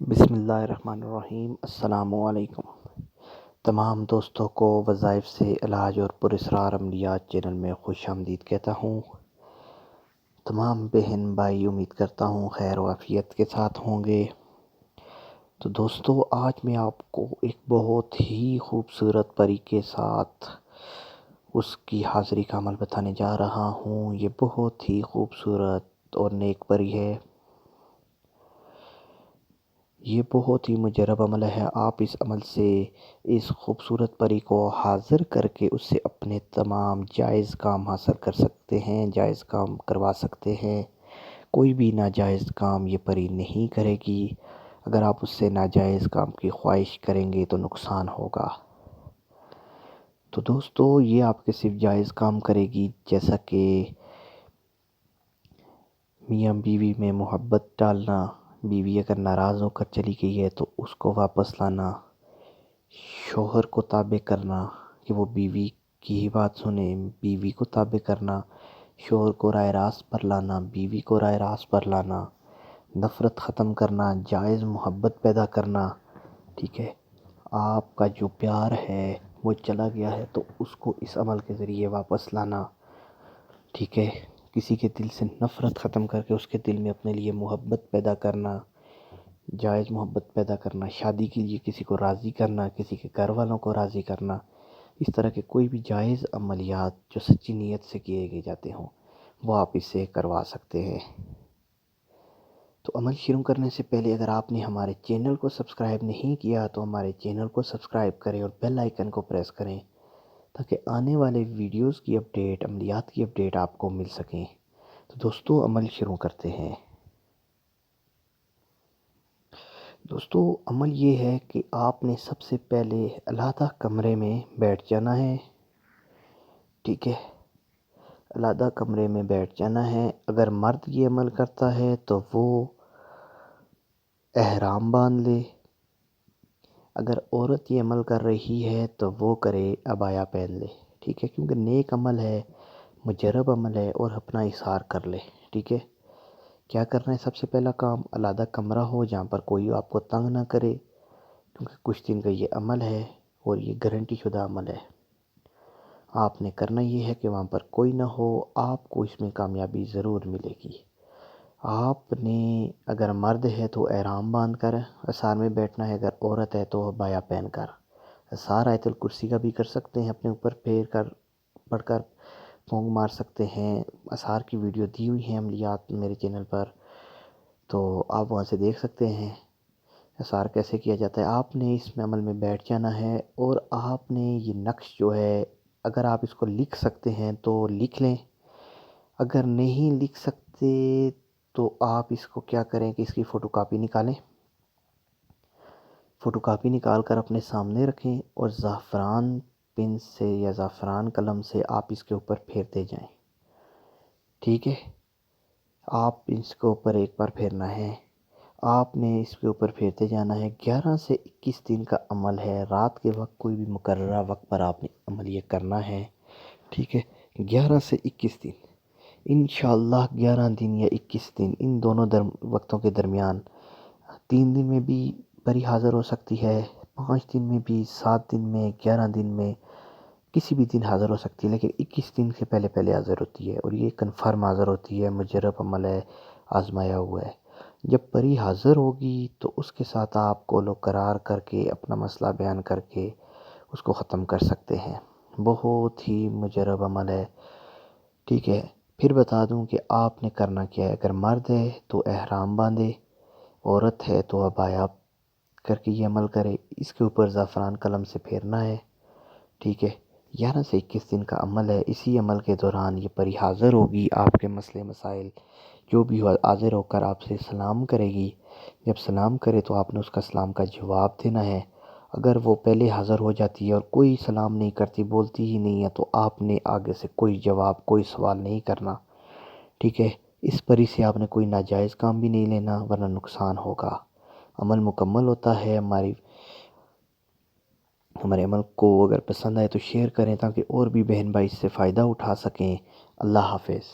بسم اللہ الرحمن الرحیم۔ السلام علیکم تمام دوستوں کو وظائف سے علاج اور پراسرار عملیات چینل میں خوش آمدید کہتا ہوں۔ تمام بہن بھائی امید کرتا ہوں خیر و عافیت کے ساتھ ہوں گے۔ تو دوستو، آج میں آپ کو ایک بہت ہی خوبصورت پری کے ساتھ اس کی حاضری کا عمل بتانے جا رہا ہوں۔ یہ بہت ہی خوبصورت اور نیک پری ہے۔ یہ بہت ہی مجرب عمل ہے۔ آپ اس عمل سے اس خوبصورت پری کو حاضر کر کے اس سے اپنے تمام جائز کام حاصل کر سکتے ہیں، جائز کام کروا سکتے ہیں۔ کوئی بھی ناجائز کام یہ پری نہیں کرے گی۔ اگر آپ اس سے ناجائز کام کی خواہش کریں گے تو نقصان ہوگا۔ تو دوستو، یہ آپ کے صرف جائز کام کرے گی، جیسا کہ میاں بیوی میں محبت ڈالنا، بیوی اگر ناراض ہو کر چلی گئی ہے تو اس کو واپس لانا، شوہر کو تابع کرنا کہ وہ بیوی کی ہی بات سنے، بیوی کو تابع کرنا، شوہر کو رائے راست پر لانا، بیوی کو رائے راست پر لانا، نفرت ختم کرنا، جائز محبت پیدا کرنا۔ ٹھیک ہے، آپ کا جو پیار ہے وہ چلا گیا ہے تو اس کو اس عمل کے ذریعے واپس لانا۔ ٹھیک ہے، کسی کے دل سے نفرت ختم کر کے اس کے دل میں اپنے لیے محبت پیدا کرنا، جائز محبت پیدا کرنا، شادی کے لیے کسی کو راضی کرنا، کسی کے گھر والوں کو راضی کرنا۔ اس طرح کے کوئی بھی جائز عملیات جو سچی نیت سے کیے جاتے ہوں وہ آپ اس سے کروا سکتے ہیں۔ تو عمل شروع کرنے سے پہلے اگر آپ نے ہمارے چینل کو سبسکرائب نہیں کیا تو ہمارے چینل کو سبسکرائب کریں اور بیل آئیکن کو پریس کریں تاکہ آنے والے ویڈیوز کی اپڈیٹ، عملیات کی اپڈیٹ آپ کو مل سکیں۔ تو دوستو، عمل شروع کرتے ہیں۔ دوستو، عمل یہ ہے کہ آپ نے سب سے پہلے علیحدہ کمرے میں بیٹھ جانا ہے۔ ٹھیک ہے، علیحدہ کمرے میں بیٹھ جانا ہے۔ اگر مرد یہ عمل کرتا ہے تو وہ احرام باندھ لے، اگر عورت یہ عمل کر رہی ہے تو وہ کرے عبایا پہن لے۔ ٹھیک ہے، کیونکہ نیک عمل ہے، مجرب عمل ہے اور اپنا اظہار کر لے۔ ٹھیک ہے، کیا کرنا ہے؟ سب سے پہلا کام، علیحدہ کمرہ ہو جہاں پر کوئی آپ کو تنگ نہ کرے، کیونکہ کچھ دن کا یہ عمل ہے اور یہ گارنٹی شدہ عمل ہے۔ آپ نے کرنا یہ ہے کہ وہاں پر کوئی نہ ہو، آپ کو اس میں کامیابی ضرور ملے گی۔ آپ نے اگر مرد ہے تو احرام باندھ کر اثار میں بیٹھنا ہے، اگر عورت ہے تو عبایا پہن کر اثار آیت الکرسی کا بھی کر سکتے ہیں، اپنے اوپر پھیر کر پڑھ کر پونگ مار سکتے ہیں۔ اثار کی ویڈیو دی ہوئی ہیں عملیات میرے چینل پر، تو آپ وہاں سے دیکھ سکتے ہیں اثار کیسے کیا جاتا ہے۔ آپ نے اس میں عمل میں بیٹھ جانا ہے اور آپ نے یہ نقش جو ہے، اگر آپ اس کو لکھ سکتے ہیں تو لکھ لیں، اگر نہیں لکھ سکتے تو آپ اس کو کیا کریں کہ اس کی فوٹو کاپی نکالیں، فوٹو کاپی نکال کر اپنے سامنے رکھیں اور زعفران پن سے یا زعفران قلم سے آپ اس کے اوپر پھیرتے جائیں۔ ٹھیک ہے، آپ اس کے اوپر ایک بار پھیرنا ہے، آپ نے اس کے اوپر پھیرتے جانا ہے۔ 11 سے 21 دن کا عمل ہے، رات کے وقت کوئی بھی مقررہ وقت پر آپ نے عمل یہ کرنا ہے۔ ٹھیک ہے، 11 سے 21 دن، انشاءاللہ 11 دن یا 21 دن، ان دونوں وقتوں کے درمیان 3 دن میں بھی پری حاضر ہو سکتی ہے، 5 دن میں بھی، 7 دن میں، 11 دن میں، کسی بھی دن حاضر ہو سکتی ہے، لیکن 21 دن سے پہلے پہلے حاضر ہوتی ہے اور یہ کنفرم حاضر ہوتی ہے، مجرب عمل ہے، آزمایا ہوا ہے۔ جب پری حاضر ہوگی تو اس کے ساتھ آپ کو لوگ قرار کر کے اپنا مسئلہ بیان کر کے اس کو ختم کر سکتے ہیں۔ بہت ہی مجرب عمل ہے۔ ٹھیک ہے، پھر بتا دوں کہ آپ نے کرنا کیا ہے۔ اگر مرد ہے تو احرام باندھے، عورت ہے تو عبایا کر کے یہ عمل کرے، اس کے اوپر زعفران قلم سے پھیرنا ہے۔ ٹھیک ہے، 11 سے 21 دن کا عمل ہے۔ اسی عمل کے دوران یہ پری حاضر ہوگی، آپ کے مسئلے مسائل جو بھی ہو حاضر ہو کر آپ سے سلام کرے گی۔ جب سلام کرے تو آپ نے اس کا سلام کا جواب دینا ہے۔ اگر وہ پہلے حاضر ہو جاتی ہے اور کوئی سلام نہیں کرتی، بولتی ہی نہیں ہے، تو آپ نے آگے سے کوئی جواب، کوئی سوال نہیں کرنا۔ ٹھیک ہے، اس پری سے آپ نے کوئی ناجائز کام بھی نہیں لینا ورنہ نقصان ہوگا۔ عمل مکمل ہوتا ہے۔ ہمارے عمل کو اگر پسند آئے تو شیئر کریں تاکہ اور بھی بہن بھائی اس سے فائدہ اٹھا سکیں۔ اللہ حافظ۔